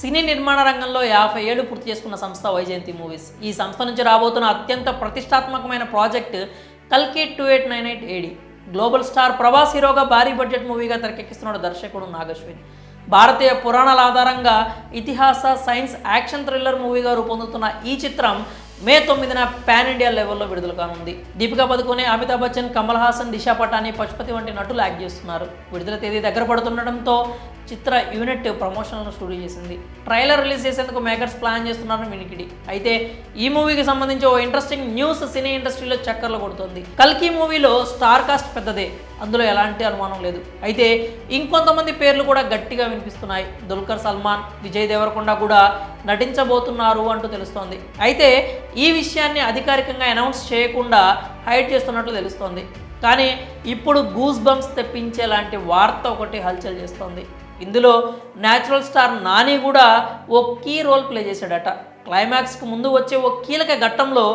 సినీ నిర్మాణ రంగంలో 50 ఏళ్లు పూర్తి చేసుకున్న సంస్థ వైజయంతి మూవీస్. ఈ సంస్థ నుంచి రాబోతున్న అత్యంత ప్రతిష్టాత్మకమైన ప్రాజెక్ట్ కల్కి 2898 ఏడి. గ్లోబల్ స్టార్ ప్రభాస్ హీరోగా భారీ బడ్జెట్ మూవీగా తెరకెక్కిస్తున్నాడు దర్శకుడు నాగశ్విన్. భారతీయ పురాణాల ఆధారంగా ఇతిహాస, సైన్స్, యాక్షన్ థ్రిల్లర్ మూవీగా రూపొందుతున్న ఈ చిత్రం మే 9న పాన్ ఇండియా లెవెల్లో విడుదల కానుంది. దీపికా పదుకొనే, అమితాబ్ బచ్చన్, కమల్ హాసన్, దిశా పటాని, పశుపతి వంటి నటులు యాక్ట్ చేస్తున్నారు. విడుదల తేదీ దగ్గర పడుతుండటంతో చిత్ర యూనిట్ ప్రమోషన్లను షూట్ చేసింది. ట్రైలర్ రిలీజ్ చేసేందుకు మేకర్స్ ప్లాన్ చేస్తున్నారని వినికిడి. అయితే ఈ మూవీకి సంబంధించి ఓ ఇంట్రెస్టింగ్ న్యూస్ సినీ ఇండస్ట్రీలో చక్కర్లు కొడుతోంది. కల్కి మూవీలో స్టార్ కాస్ట్ పెద్దదే, అందులో ఎలాంటి అనుమానం లేదు. అయితే ఇంకొంతమంది పేర్లు కూడా గట్టిగా వినిపిస్తున్నాయి. దుల్కర్ సల్మాన్, విజయ్ దేవరకొండ కూడా నటించబోతున్నారు అంటూ తెలుస్తోంది. అయితే ఈ విషయాన్ని అధికారికంగా అనౌన్స్ చేయకుండా హైడ్ చేస్తున్నట్లు తెలుస్తోంది. కానీ ఇప్పుడు గూస్ బంప్స్ తెప్పించేలాంటి వార్త ఒకటి హల్చల్ చేస్తోంది. ఇందులో న్యాచురల్ స్టార్ నాని కూడా ఓ కీ రోల్ ప్లే చేశాడట. క్లైమాక్స్కి ముందు వచ్చే ఓ కీలక ఘట్టంలో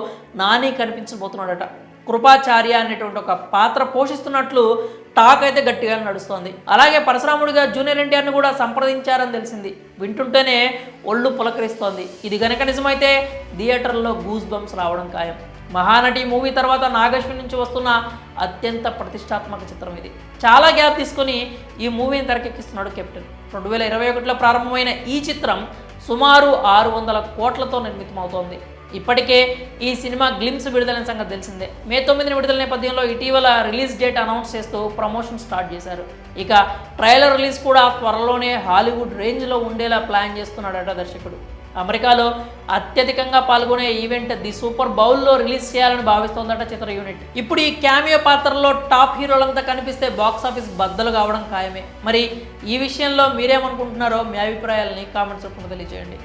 నాని కనిపించబోతున్నాడట. కృపాచార్య అనేటువంటి ఒక పాత్ర పోషిస్తున్నట్లు టాక్ అయితే గట్టిగా నడుస్తోంది. అలాగే పరశురాముడిగా జూనియర్ ఎన్టీఆర్ని కూడా సంప్రదించారని తెలిసింది. వింటుంటేనే ఒళ్ళు పులకరిస్తోంది. ఇది గనక నిజమైతే థియేటర్లో గూస్ బంప్స్ రావడం ఖాయం. మహానటి మూవీ తర్వాత నాగశ్విన్ నుంచి వస్తున్న అత్యంత ప్రతిష్టాత్మక చిత్రం ఇది. చాలా గ్యాప్ తీసుకొని ఈ మూవీని తెరకెక్కిస్తున్నాడు కెప్టెన్. 2021లో ప్రారంభమైన ఈ చిత్రం సుమారు 600 కోట్లతో నిర్మితమవుతోంది. ఇప్పటికే ఈ సినిమా గ్లిమ్స్ విడుదలైన సంగతి తెలిసిందే. మే 9న విడుదల నేపథ్యంలో ఇటీవల రిలీజ్ డేట్ అనౌన్స్ చేస్తూ ప్రమోషన్ స్టార్ట్ చేశారు. ఇక ట్రైలర్ రిలీజ్ కూడా త్వరలోనే హాలీవుడ్ రేంజ్లో ఉండేలా ప్లాన్ చేస్తున్నాడట దర్శకుడు. అమెరికాలో అత్యధికంగా పాల్గొనే ఈవెంట్ ది సూపర్ బౌల్లో రిలీజ్ చేయాలని భావిస్తోందట చిత్ర యూనిట్. ఇప్పుడు ఈ క్యామియో పాత్రలో టాప్ హీరోలంతా కనిపిస్తే బాక్సాఫీస్ బద్దలు కావడం ఖాయమే. మరి ఈ విషయంలో మీరేమనుకుంటున్నారో మీ అభిప్రాయాలని కామెంట్స్ రూపంలో తెలియజేయండి.